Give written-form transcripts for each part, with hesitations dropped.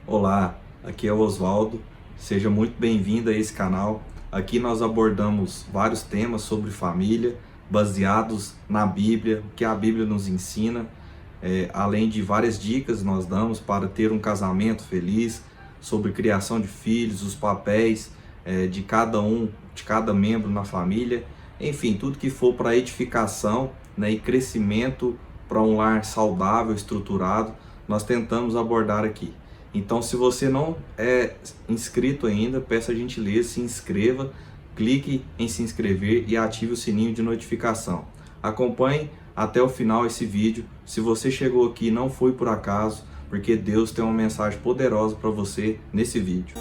Olá, aqui é o Oswaldo, seja muito bem-vindo a esse canal. Aqui nós abordamos vários temas sobre família, baseados na Bíblia, o que a Bíblia nos ensina, além de várias dicas nós damos para ter um casamento feliz, sobre criação de filhos, os papéis de cada membro na família, enfim, tudo que for para edificação, né, e crescimento para um lar saudável, estruturado, nós tentamos abordar aqui. Então, se você não é inscrito ainda, peço a gentileza, se inscreva, clique em se inscrever e ative o sininho de notificação. Acompanhe até o final esse vídeo. Se você chegou aqui, não foi por acaso, porque Deus tem uma mensagem poderosa para você nesse vídeo.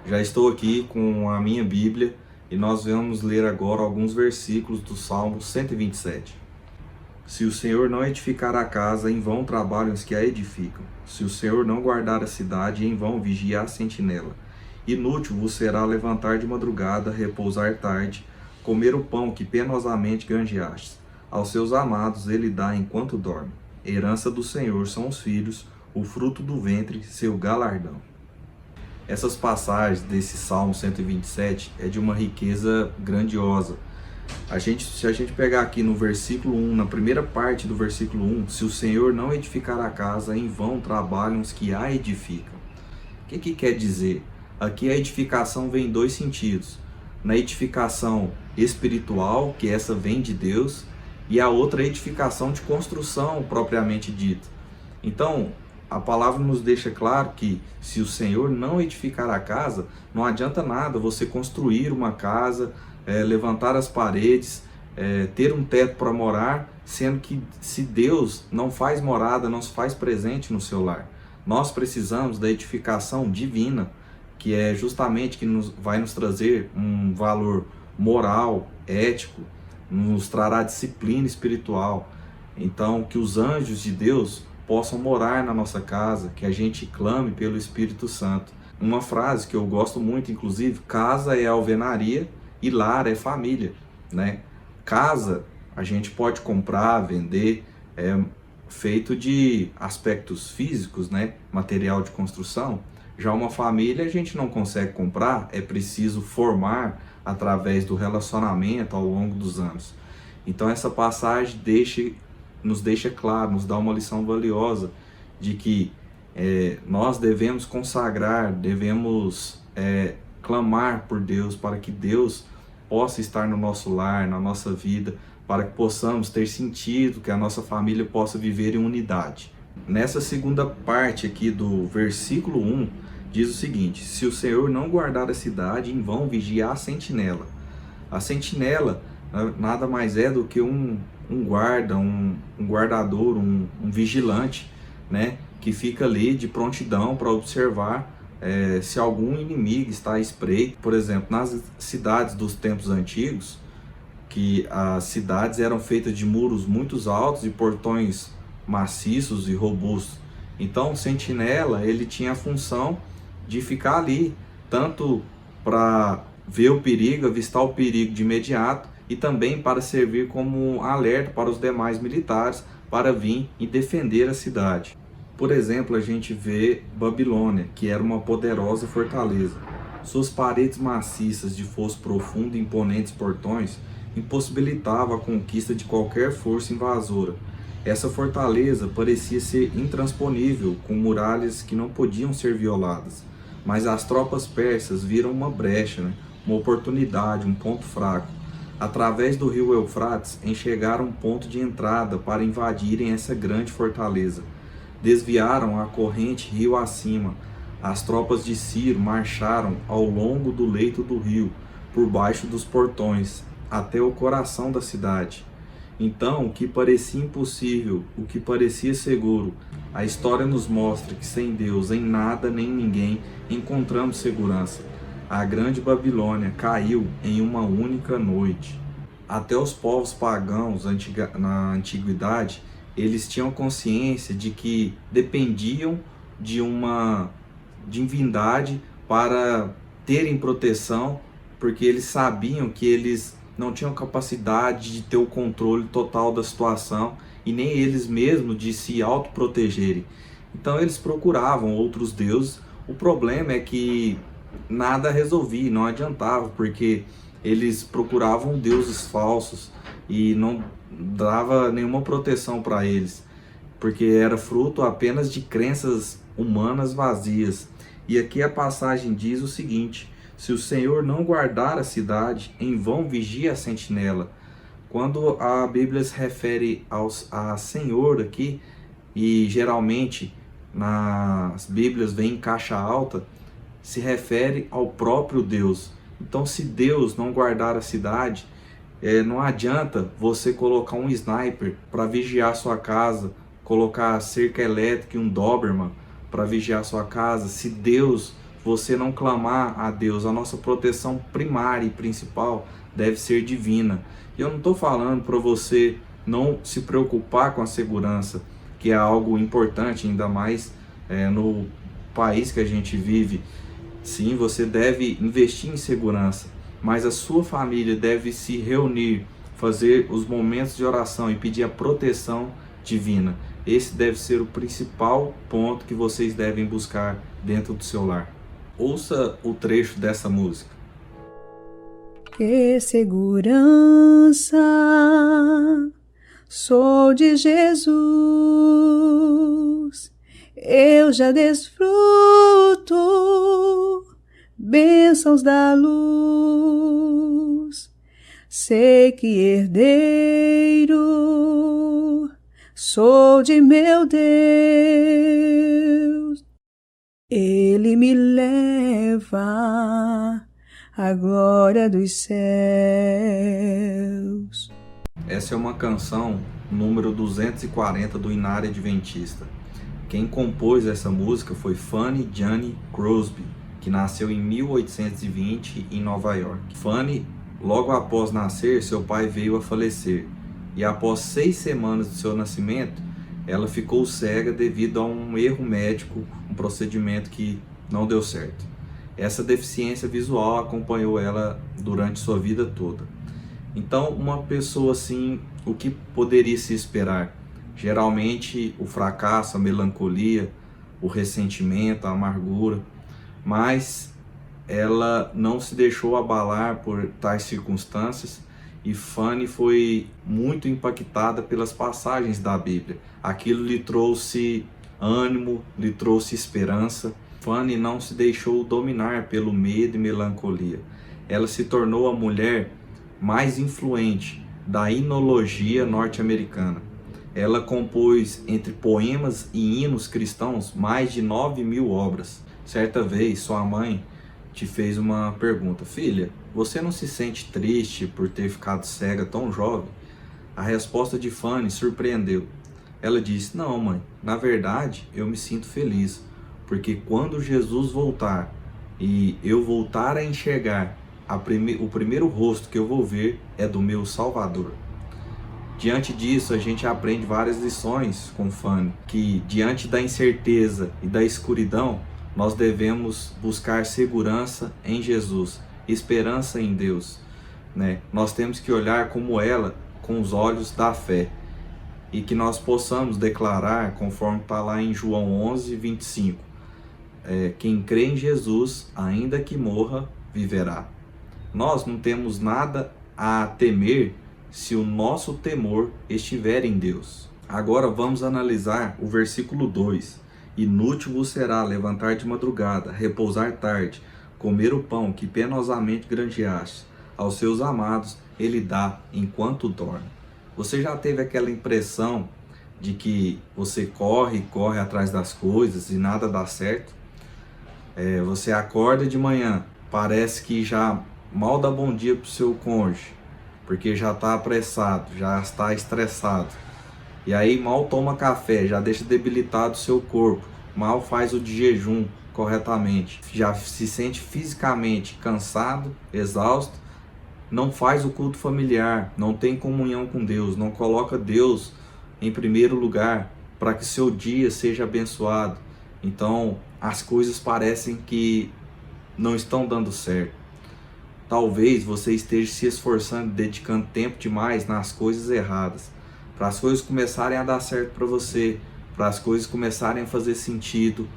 Já estou aqui com a minha Bíblia e nós vamos ler agora alguns versículos do Salmo 127. Se o Senhor não edificar a casa, em vão trabalham os que a edificam. Se o Senhor não guardar a cidade, em vão vigia a sentinela. Inútil vos será levantar de madrugada, repousar tarde, comer o pão que penosamente granjeastes. Aos seus amados ele dá enquanto dorme. Herança do Senhor são os filhos, o fruto do ventre, seu galardão. Essas passagens desse Salmo 127 é de uma riqueza grandiosa. Se a gente pegar aqui no versículo 1, na primeira parte do versículo 1, se o Senhor não edificar a casa, em vão trabalham os que a edificam. O que quer dizer? Aqui a edificação vem em dois sentidos. Na edificação espiritual, que essa vem de Deus, e a outra edificação de construção propriamente dita. Então, a palavra nos deixa claro que se o Senhor não edificar a casa, não adianta nada você construir uma casa, levantar as paredes, ter um teto para morar, sendo que se Deus não faz morada, não se faz presente no seu lar. Nós precisamos da edificação divina, que é justamente que vai nos trazer um valor moral, ético, nos trará disciplina espiritual. Então, que os anjos de Deus possam morar na nossa casa, que a gente clame pelo Espírito Santo. Uma frase que eu gosto muito, inclusive: casa é alvenaria e lar é família, né? Casa a gente pode comprar, vender, é feito de aspectos físicos, né? Material de construção. Já uma família a gente não consegue comprar, é preciso formar através do relacionamento ao longo dos anos. Então essa passagem nos deixa claro, nos dá uma lição valiosa de que nós devemos consagrar, devemos clamar por Deus, para que Deus possa estar no nosso lar, na nossa vida, para que possamos ter sentido, que a nossa família possa viver em unidade. Nessa segunda parte aqui do versículo 1, diz o seguinte: se o Senhor não guardar a cidade, em vão vigia a sentinela. A sentinela nada mais é do que um guarda, um guardador, um vigilante, né, que fica ali de prontidão para observar se algum inimigo está à espreita. Por exemplo, nas cidades dos tempos antigos, que as cidades eram feitas de muros muito altos e portões maciços e robustos. Então o sentinela, ele tinha a função de ficar ali, tanto para ver o perigo, avistar o perigo de imediato, e também para servir como alerta para os demais militares para vir e defender a cidade. Por exemplo, a gente vê Babilônia, que era uma poderosa fortaleza. Suas paredes maciças de fosso profundo e imponentes portões impossibilitavam a conquista de qualquer força invasora. Essa fortaleza parecia ser intransponível, com muralhas que não podiam ser violadas. Mas as tropas persas viram uma brecha, né? Uma oportunidade, um ponto fraco. Através do rio Eufrates, enxergaram um ponto de entrada para invadirem essa grande fortaleza. Desviaram a corrente rio acima. As tropas de Ciro marcharam ao longo do leito do rio, por baixo dos portões, até o coração da cidade. Então, o que parecia impossível, o que parecia seguro, a história nos mostra que sem Deus, em nada nem ninguém, encontramos segurança. A grande Babilônia caiu em uma única noite. Até os povos pagãos na antiguidade, eles tinham consciência de que dependiam de uma divindade para terem proteção porque eles sabiam que eles não tinham capacidade de ter o controle total da situação e nem eles mesmos de se autoprotegerem. Então eles procuravam outros deuses. O problema é que nada resolvia, não adiantava, porque eles procuravam deuses falsos e não dava nenhuma proteção para eles, porque era fruto apenas de crenças humanas vazias. E aqui a passagem diz o seguinte: se o Senhor não guardar a cidade, em vão vigia a sentinela. Quando a Bíblia se refere a Senhor aqui, e geralmente nas Bíblias vem em caixa alta, se refere ao próprio Deus. Então, se Deus não guardar a cidade, não adianta você colocar um sniper para vigiar sua casa, colocar cerca elétrica e um Doberman para vigiar sua casa. Se Deus, você não clamar a Deus, a nossa proteção primária e principal deve ser divina. E eu não estou falando para você não se preocupar com a segurança, que é algo importante, ainda mais no país que a gente vive. Sim, você deve investir em segurança, mas a sua família deve se reunir, fazer os momentos de oração e pedir a proteção divina. Esse deve ser o principal ponto que vocês devem buscar dentro do seu lar. Ouça o trecho dessa música. Que segurança sou de Jesus, eu já desfruto bênçãos da luz. Sei que herdeiro sou de meu Deus, Ele me leva à glória dos céus. Essa é uma canção número 240 do Inário Adventista. Quem compôs essa música foi Fanny Jane Crosby, que nasceu em 1820 em Nova York. Fanny, logo após nascer, seu pai veio a falecer, e após 6 semanas de seu nascimento, ela ficou cega devido a um erro médico, um procedimento que não deu certo. Essa deficiência visual acompanhou ela durante sua vida toda. Então, uma pessoa assim, o que poderia se esperar? Geralmente o fracasso, a melancolia, o ressentimento, a amargura, mas ela não se deixou abalar por tais circunstâncias, e Fanny foi muito impactada pelas passagens da Bíblia. Aquilo lhe trouxe ânimo, lhe trouxe esperança. Fanny não se deixou dominar pelo medo e melancolia. Ela se tornou a mulher mais influente da hinologia norte-americana. Ela compôs, entre poemas e hinos cristãos, mais de 9.000 obras. Certa vez, sua mãe te fez uma pergunta: filha, você não se sente triste por ter ficado cega tão jovem? A resposta de Fanny surpreendeu. Ela disse: não, mãe, na verdade eu me sinto feliz, porque quando Jesus voltar e eu voltar a enxergar, o primeiro rosto que eu vou ver é do meu Salvador. Diante disso, a gente aprende várias lições com Fanny, que diante da incerteza e da escuridão, nós devemos buscar segurança em Jesus, esperança em Deus, né? Nós temos que olhar como ela, com os olhos da fé, e que nós possamos declarar, conforme está lá em João 11, 25, quem crê em Jesus, ainda que morra, viverá. Nós não temos nada a temer se o nosso temor estiver em Deus. Agora vamos analisar o versículo 2. Inútil vos será levantar de madrugada, repousar tarde, comer o pão que penosamente granjeaste. Aos seus amados ele dá enquanto dorme. Você já teve aquela impressão de que você corre atrás das coisas e nada dá certo? Você acorda de manhã, parece que já mal dá bom dia para o seu cônjuge, porque já está apressado, já está estressado. E aí mal toma café, já deixa debilitado o seu corpo, mal faz o de jejum corretamente, já se sente fisicamente cansado, exausto, não faz o culto familiar, não tem comunhão com Deus, não coloca Deus em primeiro lugar para que seu dia seja abençoado. Então as coisas parecem que não estão dando certo. Talvez você esteja se esforçando, dedicando tempo demais nas coisas erradas, para as coisas começarem a dar certo para você, para as coisas começarem a fazer sentido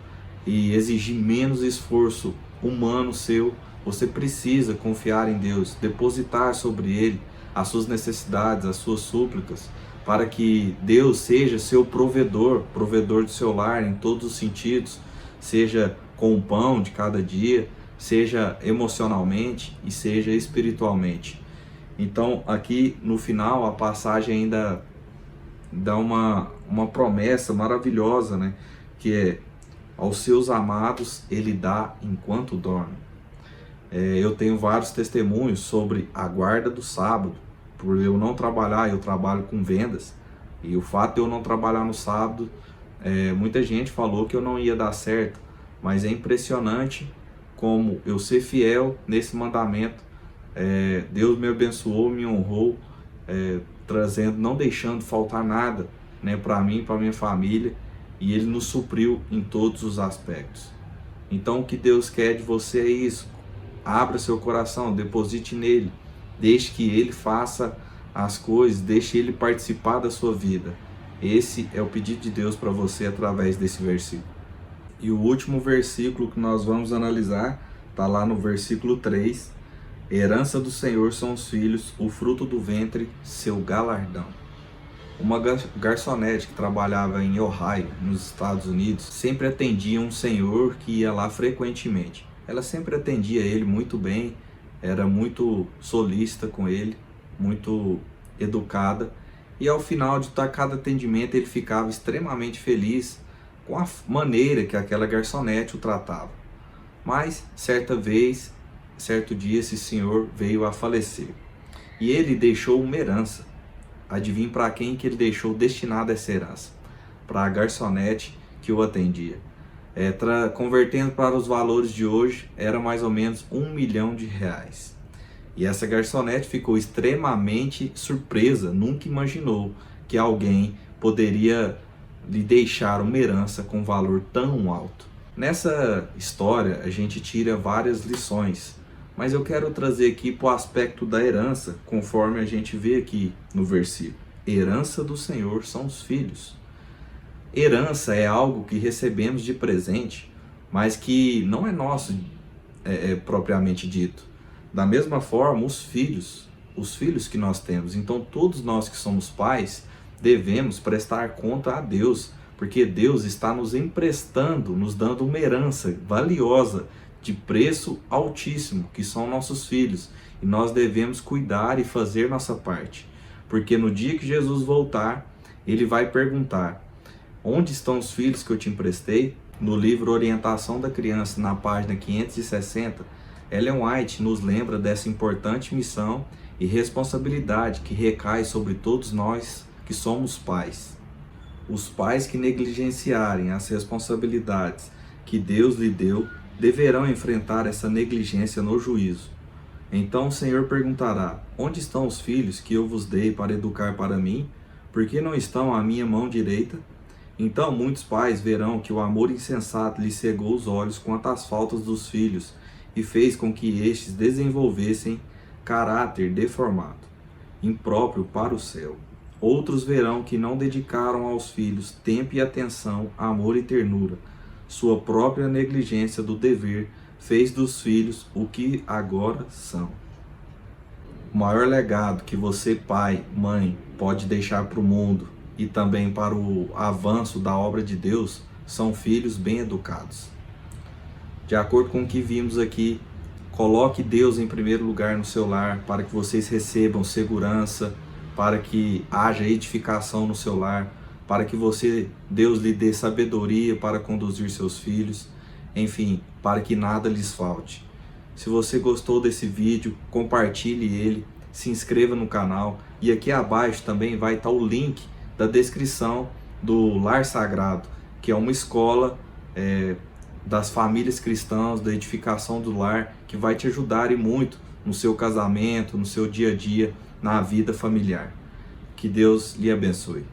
e exigir menos esforço humano seu. Você precisa confiar em Deus, depositar sobre Ele as suas necessidades, as suas súplicas, para que Deus seja seu provedor, provedor do seu lar em todos os sentidos, seja com o pão de cada dia, seja emocionalmente e seja espiritualmente. Então aqui no final a passagem ainda dá uma promessa maravilhosa, né? Que é: aos seus amados Ele dá enquanto dorme. Eu tenho vários testemunhos sobre a guarda do sábado. Por eu não trabalhar, eu trabalho com vendas, e o fato de eu não trabalhar no sábado, muita gente falou que eu não ia dar certo, mas é impressionante como eu ser fiel nesse mandamento. Deus me abençoou, me honrou, trazendo, não deixando faltar nada, né, para mim, para minha família, e Ele nos supriu em todos os aspectos. Então o que Deus quer de você é isso: abra seu coração, deposite nele, deixe que Ele faça as coisas, deixe Ele participar da sua vida. Esse é o pedido de Deus para você através desse versículo. E o último versículo que nós vamos analisar está lá no versículo 3. Herança do Senhor são os filhos, o fruto do ventre, seu galardão. Uma garçonete que trabalhava em Ohio, nos Estados Unidos, sempre atendia um senhor que ia lá frequentemente. Ela sempre atendia ele muito bem, era muito solícita com ele, muito educada, e ao final de cada atendimento ele ficava extremamente feliz com a maneira que aquela garçonete o tratava. Mas certo dia esse senhor veio a falecer e ele deixou uma herança. Adivinhe para quem que ele deixou destinada essa herança? Para a garçonete que o atendia. Convertendo para os valores de hoje, era mais ou menos R$1 milhão. E essa garçonete ficou extremamente surpresa, nunca imaginou que alguém poderia lhe deixar uma herança com valor tão alto. Nessa história a gente tira várias lições, mas eu quero trazer aqui para o aspecto da herança, conforme a gente vê aqui no versículo. Herança do Senhor são os filhos. Herança é algo que recebemos de presente, mas que não é nosso propriamente dito. Da mesma forma, os filhos que nós temos. Então todos nós que somos pais devemos prestar conta a Deus, porque Deus está nos emprestando, nos dando uma herança valiosa, de preço altíssimo, que são nossos filhos, e nós devemos cuidar e fazer nossa parte, porque no dia que Jesus voltar, Ele vai perguntar: onde estão os filhos que eu te emprestei? No livro Orientação da Criança, na página 560, Ellen White nos lembra dessa importante missão e responsabilidade que recai sobre todos nós que somos pais. Os pais que negligenciarem as responsabilidades que Deus lhe deu deverão enfrentar essa negligência no juízo. Então o Senhor perguntará: onde estão os filhos que eu vos dei para educar para mim? Por que não estão à minha mão direita? Então muitos pais verão que o amor insensato lhes cegou os olhos quanto às faltas dos filhos e fez com que estes desenvolvessem caráter deformado, impróprio para o céu. Outros verão que não dedicaram aos filhos tempo e atenção, amor e ternura. Sua própria negligência do dever fez dos filhos o que agora são. O maior legado que você, pai, mãe, pode deixar para o mundo e também para o avanço da obra de Deus são filhos bem educados. De acordo com o que vimos aqui, coloque Deus em primeiro lugar no seu lar para que vocês recebam segurança, para que haja edificação no seu lar, para que Deus lhe dê sabedoria para conduzir seus filhos, enfim, para que nada lhes falte. Se você gostou desse vídeo, compartilhe ele, se inscreva no canal, e aqui abaixo também vai estar o link da descrição do Lar Sagrado, que é uma escola das famílias cristãs, da edificação do lar, que vai te ajudar e muito no seu casamento, no seu dia a dia, na vida familiar. Que Deus lhe abençoe.